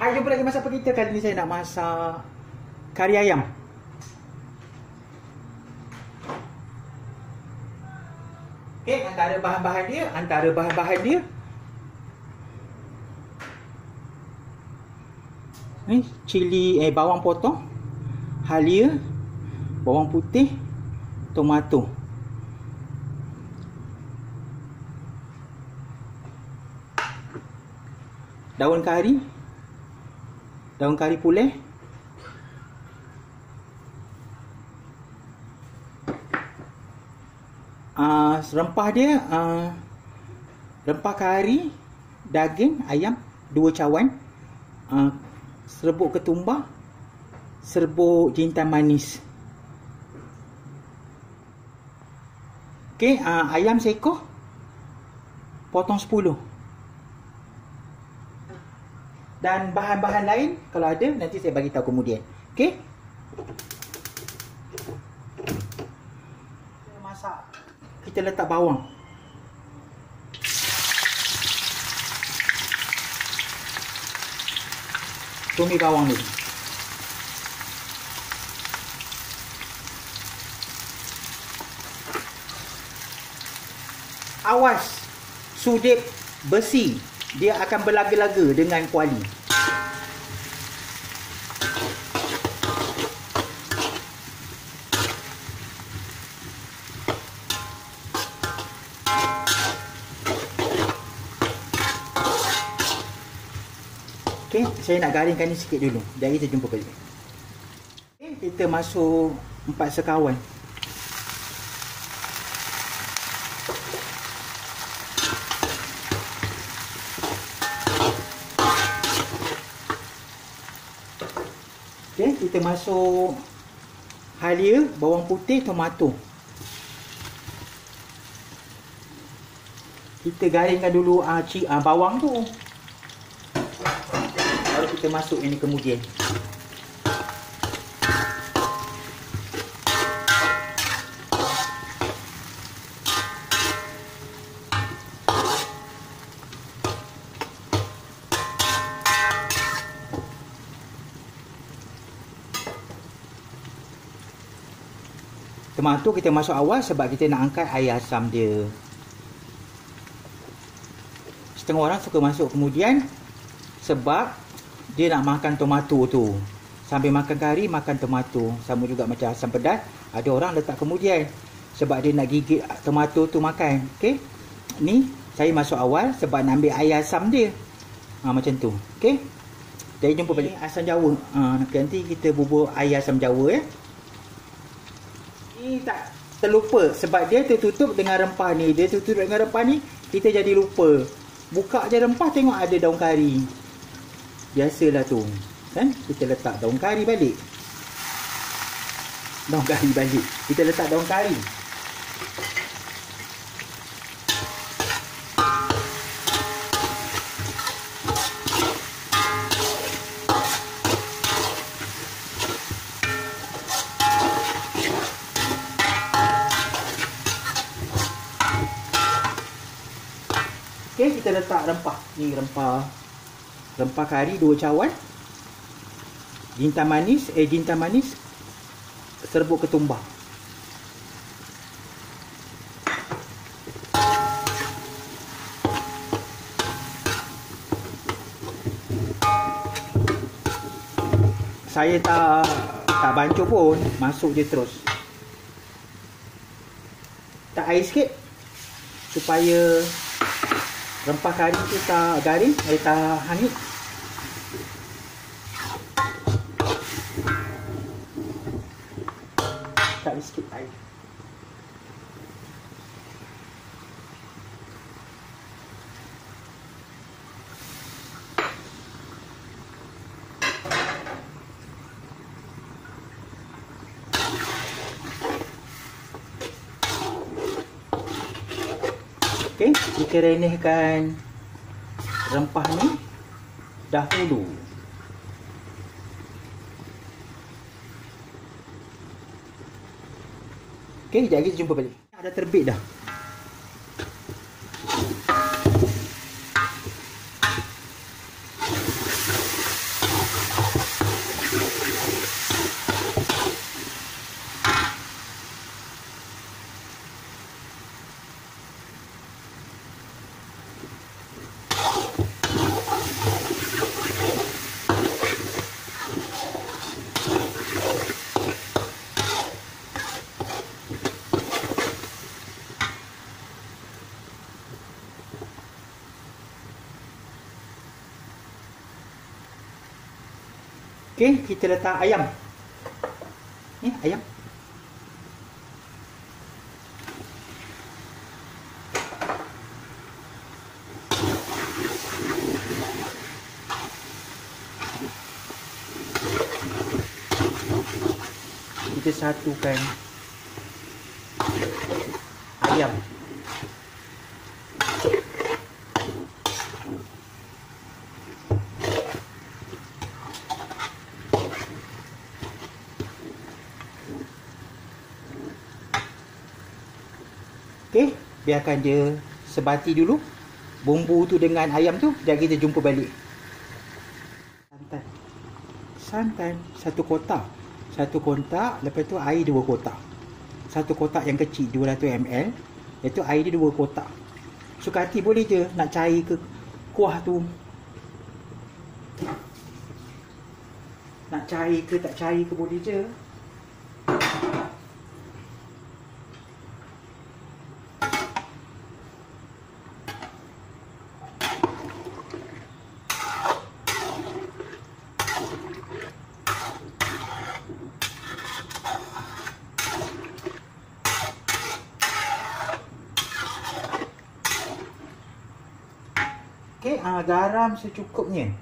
Hai, jumpa lagi masak apa kita. Kali ni saya nak masak kari ayam. Okey, antara bahan-bahan dia ni cili, bawang potong, halia, bawang putih, tomato. Daun kari pulih, rempah dia, rempah kari, daging ayam 2 cawan, serbuk ketumbar, serbuk jintan manis. Okey, ayam seekor potong 10. Dan bahan-bahan lain kalau ada nanti saya bagi tahu kemudian. Okey? Kita masak. Kita letak bawang. Tumis bawang dulu. Awas sudip besi, dia akan berlaga-laga dengan kuali. Okey, saya nak garingkan ni sikit dulu. Dan kita jumpa balik. Okey, kita masuk 4 sekawan. Okey, kita masuk halia, bawang putih, tomato. Kita garingkan dulu bawang tu. Baru kita masuk ini kemudian. Tomato kita masuk awal sebab kita nak angkat air asam dia. Setengah orang suka masuk kemudian sebab dia nak makan tomato tu. Sambil makan kari, makan tomato. Sama juga macam asam pedas, ada orang letak kemudian sebab dia nak gigit tomato tu makan. Okey. Ni saya masuk awal sebab nak ambil air asam dia. Macam tu. Okey. Jadi jumpa balik asam jawa. Nanti kita bubur air asam jawa ya. Ni tak terlupa sebab dia tertutup dengan rempah ni. Dia tertutup dengan rempah ni, kita jadi lupa. Buka je rempah, tengok ada daun kari. Biasalah tu. Kan? Kita letak daun kari balik. Kita letak daun kari. Okey, kita letak rempah. Ni rempah kari 2 cawan. Jintan manis, serbuk ketumbar. Saya tak bancuh pun, masuk je terus. Tak air sikit supaya rempah kari tu tak garing, tak hangit. Tak sikit air. Okey, kita renehkan rempah ni dahulu. Okey, sekejap lagi kita jumpa balik. Dah terbit dah. Okey, kita letak ayam. Ni ayam. Kita satukan ayam. Okey, biarkan dia sebati dulu bumbu tu dengan ayam tu, dan kita jumpa balik. Santan satu kotak. Lepas tu air 2 kotak. Satu kotak yang kecil 200 ml, iaitu air dia 2 kotak. Suka hati boleh je nak cair ke kuah tu. Nak cair ke tak cair ke boleh je. Okey, garam secukupnya.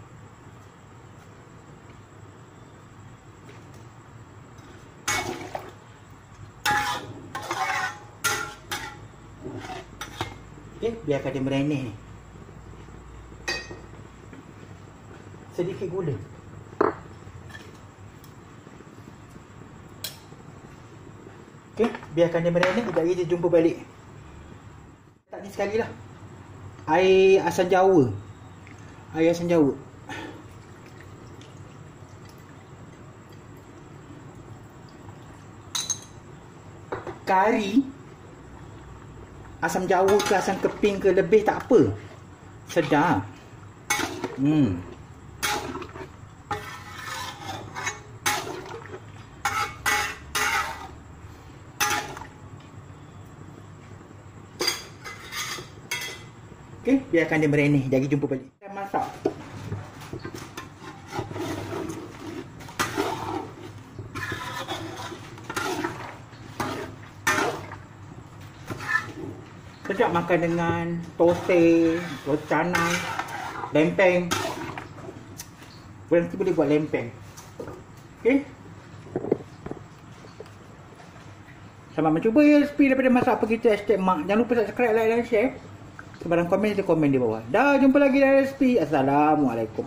Okey, biarkan dia merenih. Sedikit gula. Okey, biarkan dia merenih, sekejap lagi kita jumpa balik. Tak ni sekali lah. Air asam jawa. Kari asam jawa ke asam keping ke lebih tak apa. Sedap. Okey, biarkan dia merenih. Jadi jumpa balik. Kita masak. Sedap makan dengan toste, roti canai, lempeng. Nanti boleh buat lempeng. Okey. Selamat mencuba ya resipi daripada Masak Apa Kita #mak. Jangan lupa subscribe, like dan share. Sebarang komen di bawah. Dah, jumpa lagi dalam resipi. Assalamualaikum.